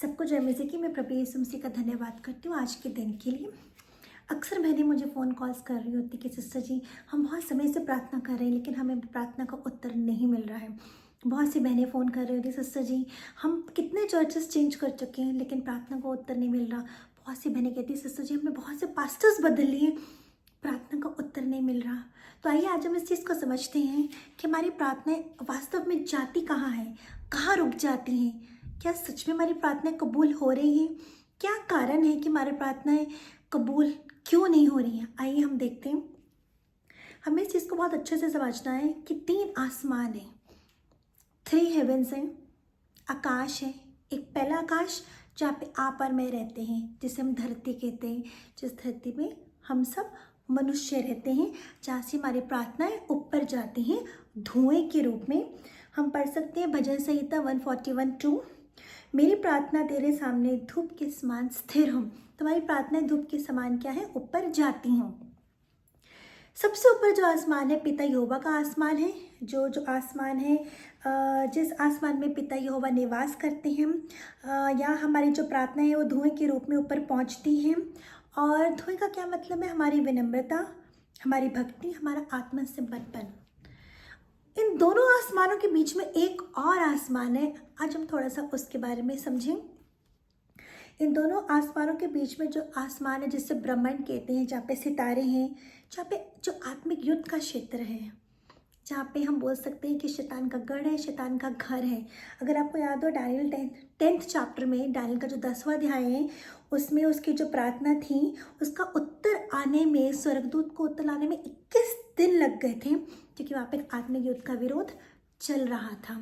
सबको जय मसीह की। मैं प्रभु यीशु मसीह का धन्यवाद करती हूँ आज के दिन के लिए। अक्सर बहनें मुझे फ़ोन कॉल्स कर रही होती कि सिस्टर जी, हम बहुत समय से प्रार्थना कर रहे हैं लेकिन हमें प्रार्थना का उत्तर नहीं मिल रहा है। बहुत सी बहनें फ़ोन कर रही होती, सिस्टर जी हम कितने चर्चेस चेंज कर चुके हैं लेकिन प्रार्थना का उत्तर नहीं मिल रहा। बहुत सी बहनें कहती, सिस्टर जी हमने बहुत से पास्टर्स बदल लिए, प्रार्थना का उत्तर नहीं मिल रहा। तो आइए आज हम इस चीज़ को समझते हैं कि हमारी प्रार्थनाएं वास्तव में जाती कहाँ हैं, कहाँ रुक जाती हैं। क्या सच में हमारी प्रार्थनाएं कबूल हो रही हैं? क्या कारण है कि हमारी प्रार्थनाएं कबूल क्यों नहीं हो रही हैं? आइए हम देखते हैं। हमें इस चीज़ को बहुत अच्छे से समझना है कि 3 आसमान हैं, 3 हेवेंस हैं, आकाश है। एक पहला आकाश जहाँ पे आप और मैं रहते हैं, जिसे हम धरती कहते हैं, जिस धरती में हम सब मनुष्य रहते हैं, जहाँ से हमारी प्रार्थनाएं ऊपर जाती हैं धुएं के रूप में। हम पढ़ सकते हैं भजन संहिता 141:2, मेरी प्रार्थना तेरे सामने धूप के समान स्थिर हो। तुम्हारी प्रार्थनाएं धूप के समान क्या है? ऊपर जाती हों। सबसे ऊपर जो आसमान है पिता यहोवा का आसमान है। जो आसमान है, जिस आसमान में पिता यहोवा निवास करते हैं, या हमारी जो प्रार्थना है वो धुएं के रूप में ऊपर पहुंचती हैं। और धुएं का क्या मतलब है? हमारी विनम्रता, हमारी भक्ति, हमारा आत्मसमर्पण। इन दोनों आसमानों के बीच में एक और आसमान है, आज हम थोड़ा सा उसके बारे में समझें। इन दोनों आसमानों के बीच में जो आसमान है, जिसे ब्रह्मांड कहते हैं, जहाँ पे सितारे हैं, जहाँ पे जो आत्मिक युद्ध का क्षेत्र है, जहाँ पे हम बोल सकते हैं कि शैतान का गढ़ है, शैतान का घर है। अगर आपको याद हो दानियल 10th चैप्टर में, दानियल का जो 10वां अध्याय है, उसमें उसकी जो प्रार्थना थी उसका उत्तर आने में, स्वर्गदूत को उत्तर आने में 21 दिन लग गए थे, क्योंकि वहाँ पर आत्मिक युद्ध का विरोध चल रहा था।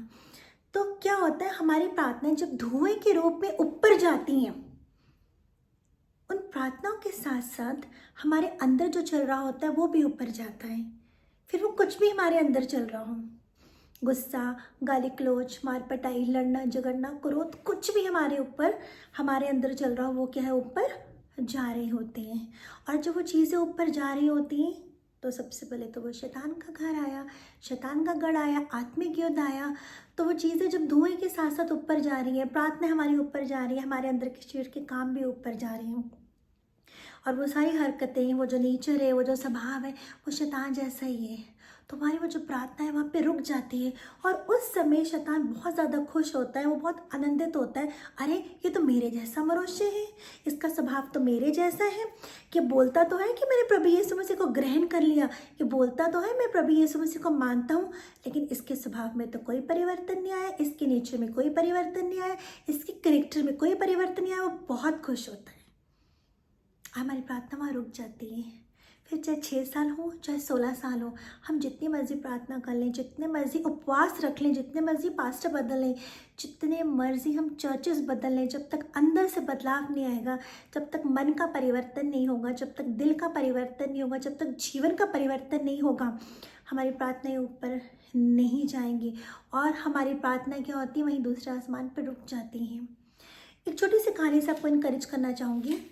तो क्या होता है, हमारी प्रार्थनाएं जब धुएं के रूप में ऊपर जाती हैं, उन प्रार्थनाओं के साथ साथ हमारे अंदर जो चल रहा होता है वो भी ऊपर जाता है। फिर वो कुछ भी हमारे अंदर चल रहा हो, गुस्सा, गाली गलौज, मार पटाई, लड़ना झगड़ना, क्रोध, कुछ भी हमारे ऊपर, हमारे अंदर चल रहा हो, वो क्या है? ऊपर जा रही होती हैं। और जब वो चीज़ें ऊपर जा रही होती हैं तो सबसे पहले तो वो शैतान का घर आया, शैतान का गढ़ आया, आत्मिक युद्ध आया। तो वो चीज़ें जब धुएं के साथ साथ ऊपर जा रही है, प्रार्थना हमारी ऊपर जा रही है, हमारे अंदर के शरीर के काम भी ऊपर जा रहे हैं, और वो सारी हरकतें, वो जो नेचर है, वो जो स्वभाव है, वो शैतान जैसा ही है, तो हमारी वो जो प्रार्थना है वहाँ पे रुक जाती है। और उस समय शैतान बहुत ज़्यादा खुश होता है, वो बहुत आनंदित होता है, अरे ये तो मेरे जैसा मनुष्य है, इसका स्वभाव तो मेरे जैसा है, कि बोलता तो है कि मैंने प्रभु यीशु मसीह को ग्रहण कर लिया, कि बोलता तो है मैं प्रभु यीशु मसीह को मानता हूँ, लेकिन इसके स्वभाव में तो कोई परिवर्तन नहीं आया, इसके नेचर में कोई परिवर्तन नहीं आया, इसके कैरेक्टर में कोई परिवर्तन नहीं आया। वो बहुत खुश होता है, हमारी प्रार्थना वहाँ रुक जाती है। फिर चाहे 6 साल हो, चाहे 16 साल हो, हम जितनी मर्जी प्रार्थना कर लें, जितने मर्जी उपवास रख लें, जितने मर्जी पास्टर बदल लें, जितने मर्जी हम चर्चेस बदल लें, जब तक अंदर से बदलाव नहीं आएगा, जब तक मन का परिवर्तन नहीं होगा, जब तक दिल का परिवर्तन नहीं होगा, जब तक जीवन का परिवर्तन नहीं होगा, हमारी प्रार्थनाएं ऊपर नहीं जाएंगी। और हमारी प्रार्थना क्या होती है? वहीं दूसरे आसमान पर रुक जाती हैं। एक छोटी सी कहानी से आपको इनकरेज करना चाहूँगी।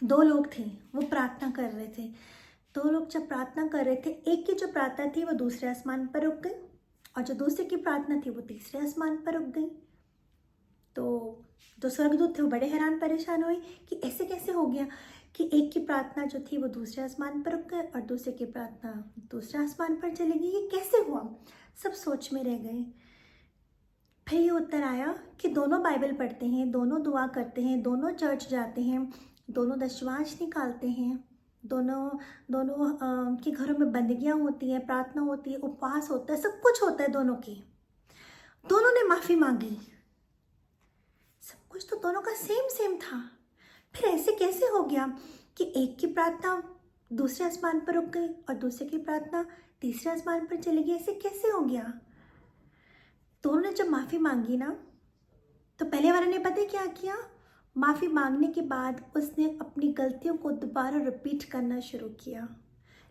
2 लोग थे, वो प्रार्थना कर रहे थे। 2 लोग जब प्रार्थना कर रहे थे, एक की जो प्रार्थना थी वो दूसरे आसमान पर रुक गई, और जो दूसरे की प्रार्थना थी वो तीसरे आसमान पर रुक गई। तो जो स्वर्गदूत थे वो बड़े हैरान परेशान हुए कि ऐसे कैसे हो गया कि एक की प्रार्थना जो थी वो दूसरे आसमान पर रुक गई और दूसरे की प्रार्थना दूसरे आसमान पर चली गई, ये कैसे हुआ? सब सोच में रह गए। फिर ये उत्तर आया कि दोनों बाइबल पढ़ते हैं, दोनों दुआ करते हैं, दोनों चर्च जाते हैं, दोनों दशवांश निकालते हैं, दोनों के घरों में बंदगियाँ होती हैं, प्रार्थना होती है, उपवास होता है, सब कुछ होता है दोनों की। दोनों ने माफ़ी मांगी, सब कुछ तो दोनों का सेम था। फिर ऐसे कैसे हो गया कि एक की प्रार्थना दूसरे आसमान पर रुक गई और दूसरे की प्रार्थना तीसरे आसमान पर चली गई? ऐसे कैसे हो गया? दोनों ने जब माफ़ी मांगी ना, तो पहले वाले ने पता है क्या किया? माफ़ी मांगने के बाद उसने अपनी गलतियों को दोबारा रिपीट करना शुरू किया।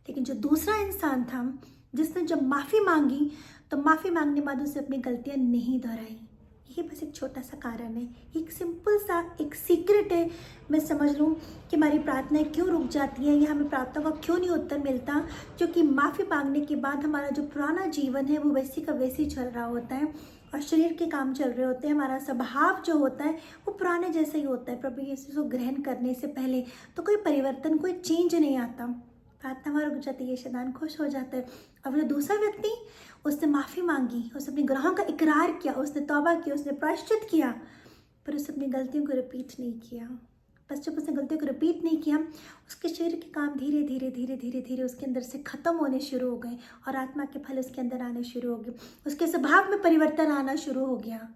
लेकिन जो दूसरा इंसान था, जिसने जब माफ़ी मांगी तो माफ़ी मांगने के बाद उसने अपनी गलतियाँ नहीं दोहराई। ये बस एक छोटा सा कारण है, एक सिंपल सा एक सीक्रेट है। मैं समझ लूँ कि हमारी प्रार्थनाएं क्यों रुक जाती हैं, या हमें प्रार्थना का क्यों नहीं उत्तर मिलता, क्योंकि माफ़ी मांगने के बाद हमारा जो पुराना जीवन है वो वैसी का वैसी चल रहा होता है, और शरीर के काम चल रहे होते हैं, हमारा स्वभाव जो होता है वो पुराने जैसे ही होता है प्रभु यीशु को ग्रहण करने से पहले। तो कोई परिवर्तन, कोई चेंज नहीं आता। प्रार्थना वहाँ रुक जाती है, शैतान खुश हो जाता है। अब जो दूसरा व्यक्ति, उसने माफ़ी मांगी, उसने अपने गुनाहों का इकरार किया, उसने तौबा की, उसने प्रायश्चित किया, पर उसने अपनी गलतियों को रिपीट नहीं किया। बस जब उसने गलतियों को रिपीट नहीं किया, उसके शरीर के काम धीरे धीरे धीरे धीरे धीरे उसके अंदर से ख़त्म होने शुरू हो गए और आत्मा के फल उसके अंदर आने शुरू हो गए। उसके स्वभाव में परिवर्तन आना शुरू हो गया,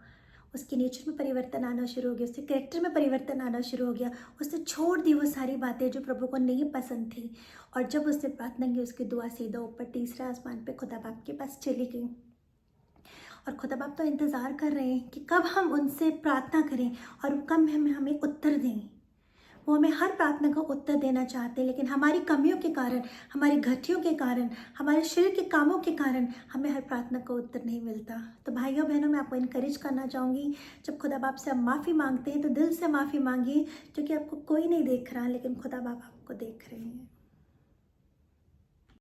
उसके नेचर में परिवर्तन आना शुरू हो गया, उसके कैरेक्टर में परिवर्तन आना शुरू हो गया। उसने छोड़ दी वो सारी बातें जो प्रभु को नहीं पसंद थी। और जब उसने प्रार्थना की, उसकी दुआ सीधा ऊपर तीसरे आसमान पे खुदा बाप के पास चली गई। और खुदा बाप तो इंतज़ार कर रहे हैं कि कब हम उनसे प्रार्थना करें और कब हमें उत्तर दें। वो हमें हर प्रार्थना का उत्तर देना चाहते हैं, लेकिन हमारी कमियों के कारण, हमारी घटियों के कारण, हमारे शरीर के कामों के कारण हमें हर प्रार्थना का उत्तर नहीं मिलता। तो भाइयों बहनों, मैं आपको इनकरेज करना चाहूँगी, जब खुदा बाप से आप माफ़ी मांगते हैं तो दिल से माफ़ी मांगिए, क्योंकि आपको कोई नहीं देख रहा, लेकिन खुदा बाप आपको देख रहे हैं।